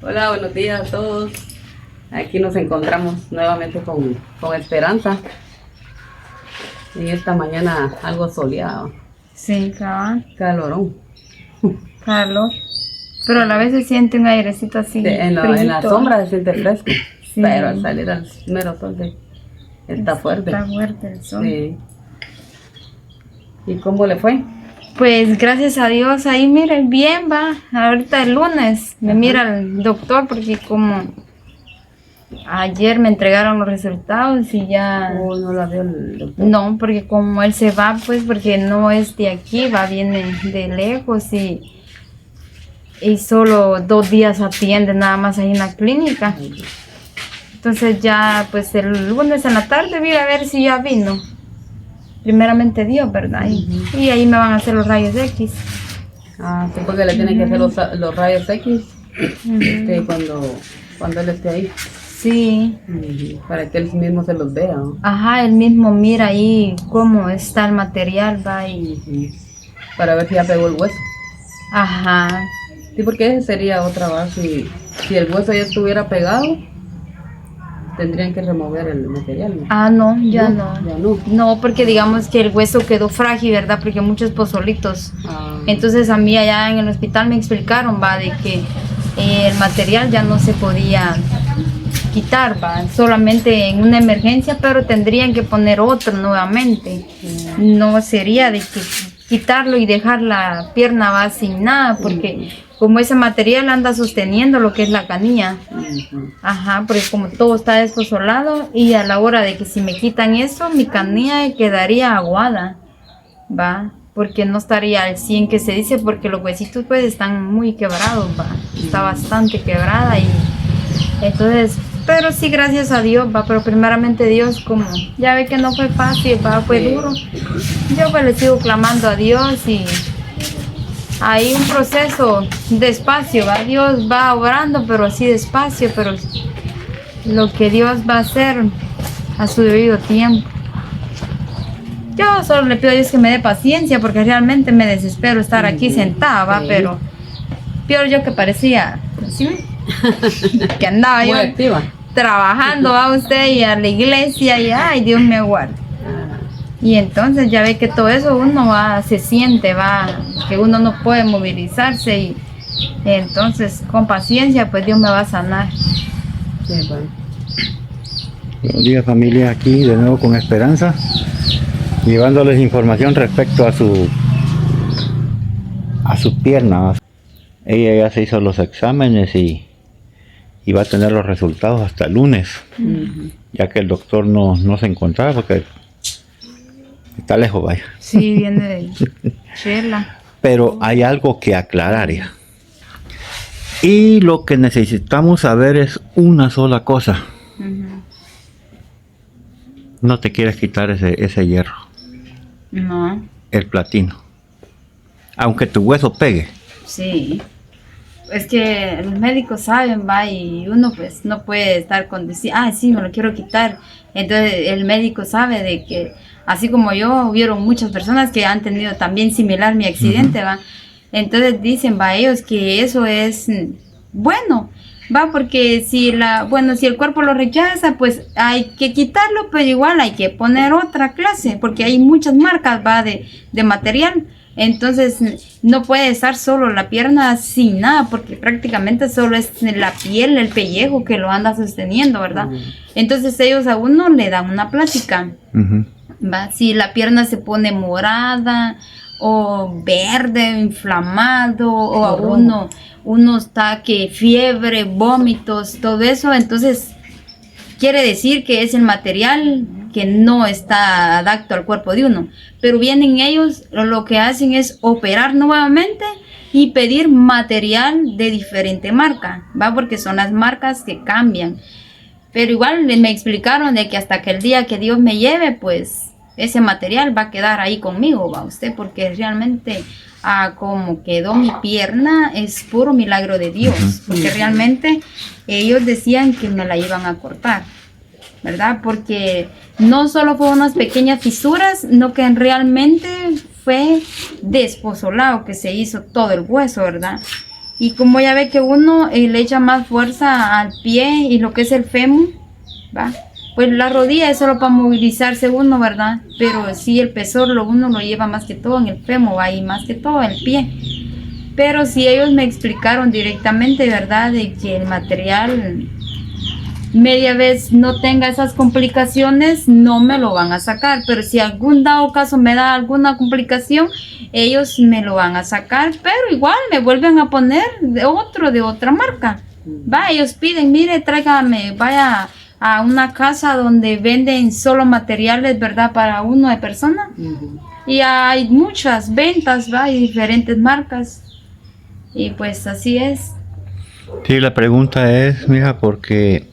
Hola, buenos días a todos. Aquí nos encontramos nuevamente con Esperanza. En esta mañana algo soleado, Sí, cabal, calorón. calor. Pero a la vez se siente un airecito así, En la frío. sombra se siente fresco, Sí. pero al salir al mero sol está fuerte. Está fuerte el sol. Sí. ¿Y cómo le fue? Pues gracias a Dios, ahí miren, bien va. Ahorita el lunes me mira el doctor porque como ayer me entregaron los resultados y ya... Oh, no la veo el doctor. No, porque como él se va, pues porque no es de aquí, viene de lejos y solo 2 días atiende nada más ahí en la clínica. Entonces ya pues el lunes en la tarde voy a ver si ya vino. Primeramente Dios, ¿verdad? Y ahí me van a hacer los rayos X. Ah, sí, porque le tienen que hacer los rayos X cuando él esté ahí. Sí. Para que él mismo se los vea, ¿no? Ajá, él mismo mira ahí cómo está el material, va y... Para ver si ya pegó el hueso. Ajá. Sí, porque ese sería otra base. Si el hueso ya estuviera pegado, tendrían que remover el material, ¿no? Ah, no, ya no. Ya no. No, porque digamos que el hueso quedó frágil, ¿verdad? Porque muchos pozolitos. Ah, Entonces a mí allá en el hospital me explicaron, va, de que el material ya no se podía quitar, va, solamente en una emergencia, pero tendrían que poner otro nuevamente. No sería de que quitarlo y dejar la pierna va sin nada, porque como ese material anda sosteniendo lo que es la canilla. Ajá, porque como todo está desposolado y a la hora de que si me quitan eso, mi canilla quedaría aguada, va, porque no estaría al 100 que se dice, porque los huesitos pues están muy quebrados, va, está bastante quebrada y entonces, pero sí, gracias a Dios, va, pero primeramente Dios, como ya ve que no fue fácil, va, fue duro, yo pues le sigo clamando a Dios y hay un proceso despacio, va, Dios va obrando, pero así despacio, pero lo que Dios va a hacer a su debido tiempo. Yo solo le pido a Dios que me dé paciencia, porque realmente me desespero estar aquí sentada, va, pero peor yo que parecía, ¿sí? Que andaba muy yo activa. trabajando, va usted, y a la iglesia, y ay, Dios me guarde. Y entonces ya ve que todo eso uno va, se siente, va, que uno no puede movilizarse y entonces con paciencia pues Dios me va a sanar. Sí, bueno. Buenos días, familia, aquí de nuevo con Esperanza, llevándoles información respecto a su pierna. Ella ya se hizo los exámenes y va a tener los resultados hasta el lunes, ya que el doctor no se encontraba porque está lejos, vaya. Sí, viene de Chela. Pero hay algo que aclarar ya. Y lo que necesitamos saber es una sola cosa. No te quieres quitar ese hierro. No. El platino. Aunque tu hueso pegue. Sí. Es que los médicos saben, va, y uno pues no puede estar con decir, ah, sí, me lo quiero quitar. Entonces el médico sabe de que, así como yo, hubieron muchas personas que han tenido también similar mi accidente, va. Entonces dicen, va, ellos que eso es bueno, va, porque si el cuerpo lo rechaza, pues hay que quitarlo, pero igual hay que poner otra clase, porque hay muchas marcas, va, de material. Entonces no puede estar solo la pierna sin nada, porque prácticamente solo es la piel, el pellejo que lo anda sosteniendo, ¿verdad? Entonces ellos a uno le dan una plática, ¿va? Si la pierna se pone morada o verde, inflamado, o a uno está que fiebre, vómitos, todo eso, entonces quiere decir que es el material que no está adapto al cuerpo de uno. Pero vienen ellos, lo que hacen es operar nuevamente y pedir material de diferente marca, ¿va? Porque son las marcas que cambian. Pero igual me explicaron de que hasta que el día que Dios me lleve, pues ese material va a quedar ahí conmigo, ¿va usted? Porque realmente como quedó mi pierna es puro milagro de Dios, porque realmente ellos decían que me la iban a cortar, ¿verdad? Porque no solo fue unas pequeñas fisuras, sino que realmente fue desposolado que se hizo todo el hueso, ¿verdad? Y como ya ve que uno le echa más fuerza al pie y lo que es el fémur, ¿va? Pues la rodilla es solo para movilizarse uno, ¿verdad? Pero sí el peso uno lo lleva más que todo en el fémur, ¿va? Y más que todo en el pie. Pero si ellos me explicaron directamente, ¿verdad? De que el material media vez no tenga esas complicaciones, no me lo van a sacar. Pero si algún dado caso me da alguna complicación, ellos me lo van a sacar. Pero igual me vuelven a poner de otra marca. Va, ellos piden, mire, tráigame, vaya a una casa donde venden solo materiales, ¿verdad? Para uno de persona. Y hay muchas ventas, va, y diferentes marcas. Y pues así es. Sí, la pregunta es, mija, porque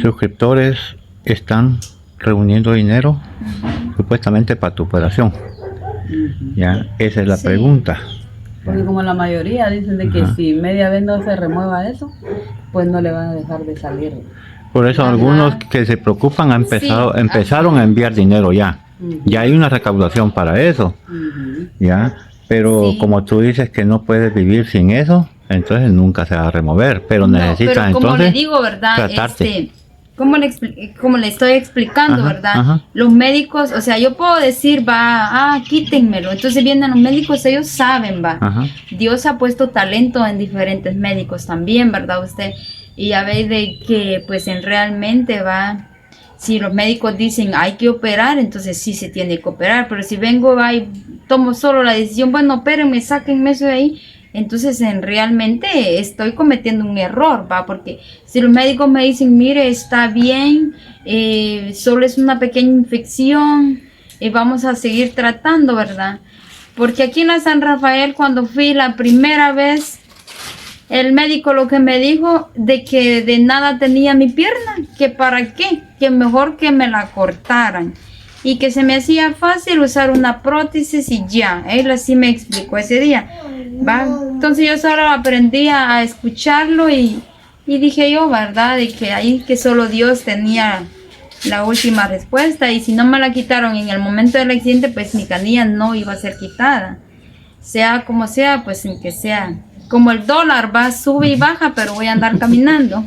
suscriptores están reuniendo dinero supuestamente para tu operación. Ya, esa es la pregunta. Porque como la mayoría dicen de que si media vez no se remueva eso, pues no le van a dejar de salir. Por eso algunos que se preocupan empezaron a enviar dinero ya. Ya hay una recaudación para eso. Ya. Pero como tú dices que no puedes vivir sin eso, entonces nunca se va a remover, pero necesitas pero como entonces le digo, ¿verdad? tratarte. Como le estoy explicando, ¿verdad? Los médicos, o sea, yo puedo decir, quítenmelo. Entonces vienen los médicos, ellos saben, Dios ha puesto talento en diferentes médicos también, ¿verdad? Usted, y ya ve de que, pues, realmente si los médicos dicen hay que operar, entonces sí se tiene que operar. Pero si vengo y tomo solo la decisión, bueno, opérenme, sáquenme eso de ahí, entonces realmente estoy cometiendo un error, porque si los médicos me dicen, mire, está bien, solo es una pequeña infección, vamos a seguir tratando, ¿verdad? Porque aquí en la San Rafael, cuando fui la primera vez, el médico lo que me dijo de que de nada tenía mi pierna, que para qué, que mejor que me la cortaran y que se me hacía fácil usar una prótesis y ya. Él así me explicó ese día. Entonces yo solo aprendí a escucharlo y dije yo, ¿verdad? De que ahí que solo Dios tenía la última respuesta, y si no me la quitaron en el momento del accidente, pues mi canilla no iba a ser quitada. Sea como sea, pues en que sea. Como el dólar sube y baja, pero voy a andar caminando.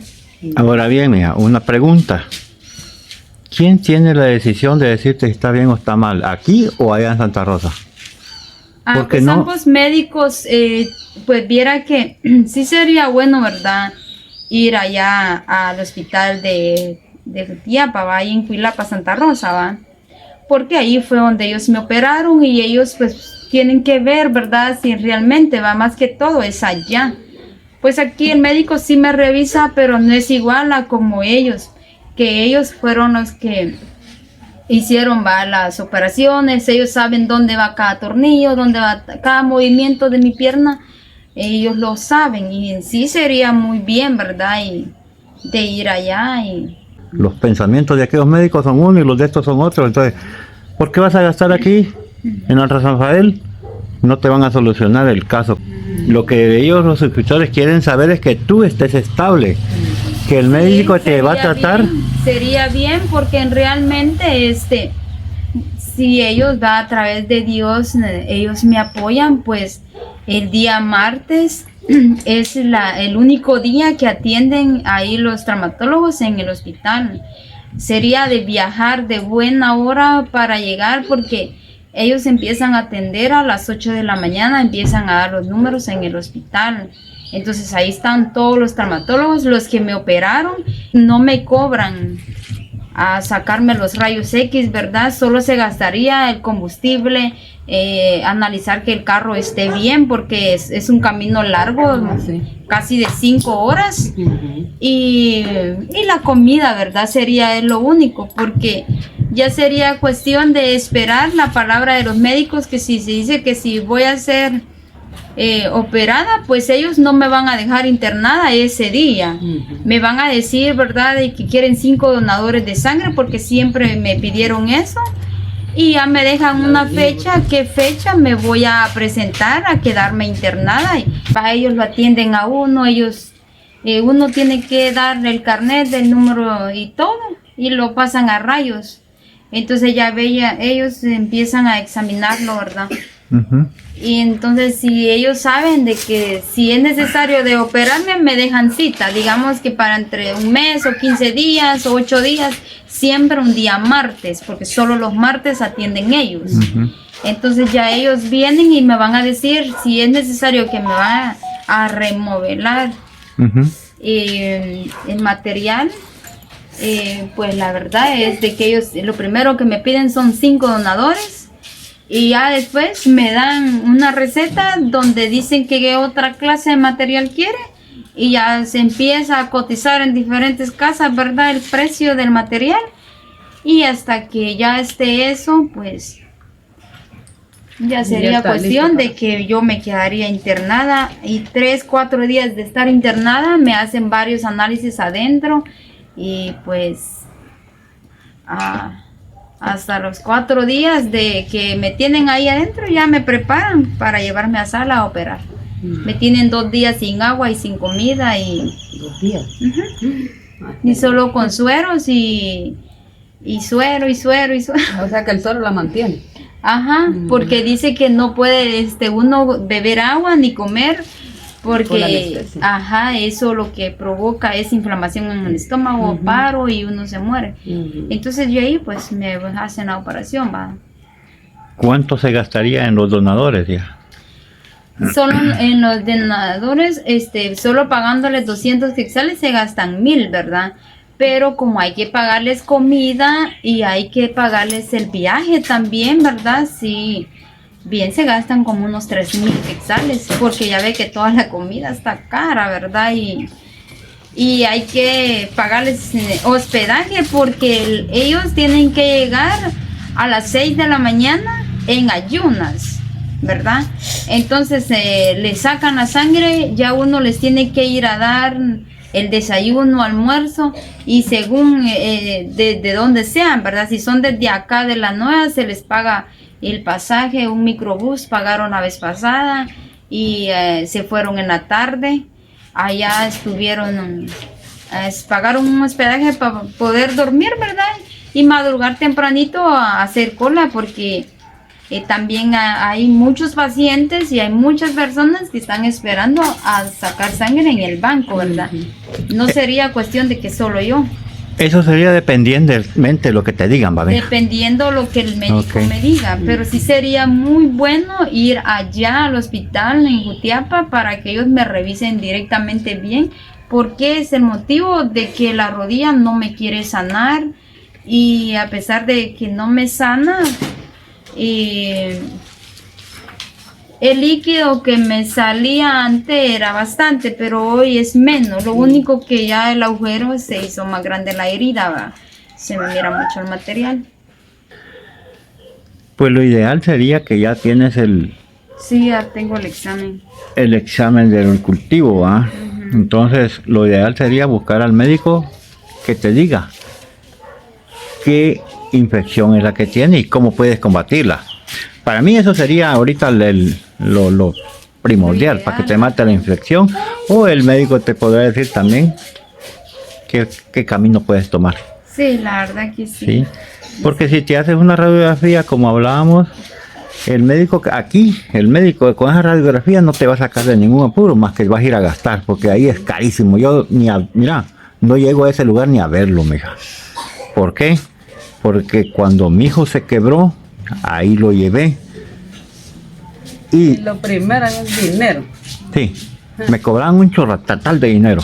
Ahora bien, mira, una pregunta. ¿Quién tiene la decisión de decirte si está bien o está mal? ¿Aquí o allá en Santa Rosa? Porque pues ambos médicos, pues viera que sí sería bueno, ¿verdad? Ir allá al hospital de Jutiapa, ahí en Cuilapa, Santa Rosa, porque ahí fue donde ellos me operaron y ellos pues tienen que ver, ¿verdad? Si realmente más que todo es allá. Pues aquí el médico sí me revisa, pero no es igual a como ellos, que ellos fueron los que hicieron las operaciones, ellos saben dónde va cada tornillo, dónde va cada movimiento de mi pierna, ellos lo saben, y en sí sería muy bien, ¿verdad? Y de ir allá y... Los pensamientos de aquellos médicos son uno y los de estos son otros, entonces, ¿por qué vas a gastar aquí, en el San Rafael? No te van a solucionar el caso. Lo que ellos, los suscriptores, quieren saber es que tú estés estable, que el médico te va a tratar. Sería bien, porque realmente si ellos a través de Dios, ellos me apoyan, pues el día martes es el único día que atienden ahí los traumatólogos en el hospital. Sería de viajar de buena hora para llegar, porque ellos empiezan a atender a las 8 de la mañana, empiezan a dar los números en el hospital. Entonces ahí están todos los traumatólogos, los que me operaron, no me cobran a sacarme los rayos X, ¿verdad? Solo se gastaría el combustible, analizar que el carro esté bien, porque es un camino largo, casi de 5 horas. Y la comida, ¿verdad? Sería lo único, porque ya sería cuestión de esperar la palabra de los médicos, que si se dice que si voy a ser operada, pues ellos no me van a dejar internada ese día. Me van a decir, ¿verdad?, de que quieren 5 donadores de sangre, porque siempre me pidieron eso, y ya me dejan una fecha, qué fecha me voy a presentar a quedarme internada, y para ellos lo atienden a uno, uno tiene que dar el carnet del número y todo, y lo pasan a rayos. Entonces ellos empiezan a examinarlo, ¿verdad? Y entonces si ellos saben de que si es necesario de operarme, me dejan cita, digamos que para entre un mes o 15 días o 8 días, siempre un día martes, porque solo los martes atienden ellos. Entonces ya ellos vienen y me van a decir si es necesario que me van a remodelar el material. Pues la verdad es de que ellos lo primero que me piden son 5 donadores y ya después me dan una receta donde dicen qué otra clase de material quiere y ya se empieza a cotizar en diferentes casas, ¿verdad? El precio del material y hasta que ya esté eso, pues ya sería está cuestión listo de que yo me quedaría internada y 3-4 días de estar internada me hacen varios análisis adentro y pues hasta los 4 días de que me tienen ahí adentro ya me preparan para llevarme a sala a operar. Me tienen 2 días sin agua y sin comida y 2 días. y solo con sueros y suero. O sea que el suero la mantiene. Ajá, porque dice que no puede uno beber agua ni comer Por la porque anestesia. ajá, eso lo que provoca es inflamación en el estómago, paro y uno se muere. Entonces yo ahí pues me hacen la operación, va. ¿Cuánto se gastaría en los donadores ya? Solo en los donadores, solo pagándoles 200 quetzales se gastan 1000, ¿verdad? Pero como hay que pagarles comida y hay que pagarles el viaje también, ¿verdad? Sí, bien se gastan como unos 3000 quetzales, porque ya ve que toda la comida está cara, ¿verdad? Y hay que pagarles hospedaje porque ellos tienen que llegar a las 6 de la mañana en ayunas, ¿verdad? Entonces les sacan la sangre, ya uno les tiene que ir a dar el desayuno, almuerzo y según de dónde sean, ¿verdad? Si son desde acá de la Nueva, se les paga el pasaje, un microbús pagaron la vez pasada y se fueron en la tarde, allá estuvieron, pagaron un hospedaje para poder dormir, ¿verdad? Y madrugar tempranito a hacer cola porque también hay muchos pacientes y hay muchas personas que están esperando a sacar sangre en el banco, ¿verdad? No sería cuestión de que solo yo. Eso sería dependientemente de lo que te digan, ¿va? Dependiendo lo que el médico me diga, pero sí sería muy bueno ir allá al hospital en Jutiapa para que ellos me revisen directamente bien, porque es el motivo de que la rodilla no me quiere sanar y a pesar de que no me sana, el líquido que me salía antes era bastante, pero hoy es menos. Lo único que ya el agujero se hizo más grande la herida, ¿va? Se me mira mucho el material. Pues lo ideal sería que ya tienes Sí, ya tengo el examen. el examen del cultivo, ¿va? Entonces lo ideal sería buscar al médico que te diga qué infección es la que tiene y cómo puedes combatirla. Para mí eso sería ahorita lo primordial para que te mate la infección, o el médico te podrá decir también qué camino puedes tomar. Sí, la verdad que sí. ¿Sí? Porque si te haces una radiografía como hablábamos, el médico con esa radiografía no te va a sacar de ningún apuro, más que vas a ir a gastar, porque ahí es carísimo. Yo mira, no llego a ese lugar ni a verlo, mija. ¿Por qué? Porque cuando mi hijo se quebró, ahí lo llevé. Y Lo primero es dinero. sí, me cobraban un chorratal de dinero.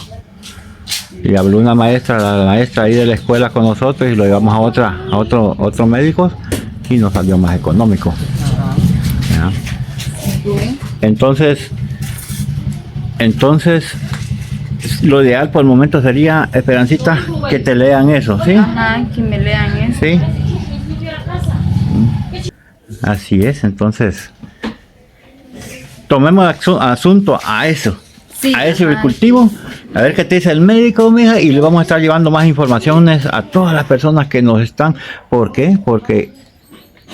Y habló una maestra, la maestra ahí de la escuela con nosotros y lo llevamos a otro médico y nos salió más económico. ¿Ya? Entonces, lo ideal por el momento sería, Esperancita, que te lean eso, ¿sí? Ajá, que me lean eso. Sí. Así es, entonces tomemos asunto a eso, Sí, a ese ajá. cultivo, a ver qué te dice el médico, mija, y le vamos a estar llevando más informaciones a todas las personas que nos están. ¿Por qué? Porque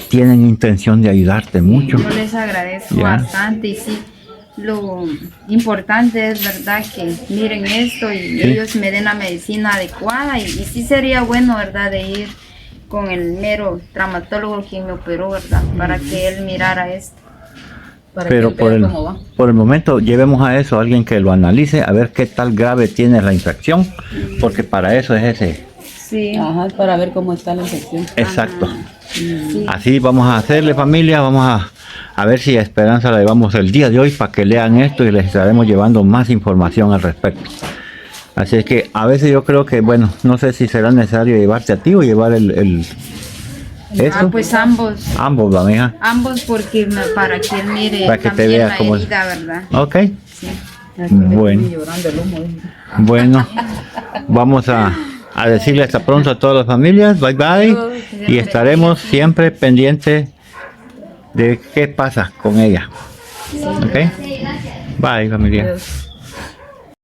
tienen intención de ayudarte mucho. Yo les agradezco Ya. bastante y sí, lo importante es verdad que miren esto y ellos me den la medicina adecuada y sí sería bueno, verdad, de ir con el mero traumatólogo quien me operó, verdad, para que él mirara esto. para Pero que él vea cómo va. por el momento llevemos a eso a alguien que lo analice, a ver qué tal grave tiene la infección, porque para eso es ese. Sí. Ajá, para ver cómo está la infección. Exacto. Sí. Así vamos a hacerle, familia, vamos a ver si a Esperanza la llevamos el día de hoy para que lean esto y les estaremos llevando más información al respecto. Así es que a veces yo creo que, bueno, no sé si será necesario llevarte a ti o llevar esto. Pues ambos. Ambos, va, mija. Ambos porque para que él mire Para que te también vea la cómo- herida, ¿verdad? Ok. Sí. Bueno. Llorando el humo. Bueno, vamos a decirle hasta pronto a todas las familias. Bye bye. Y estaremos siempre pendientes de qué pasa con ella. Ok. Bye, familia. Adiós.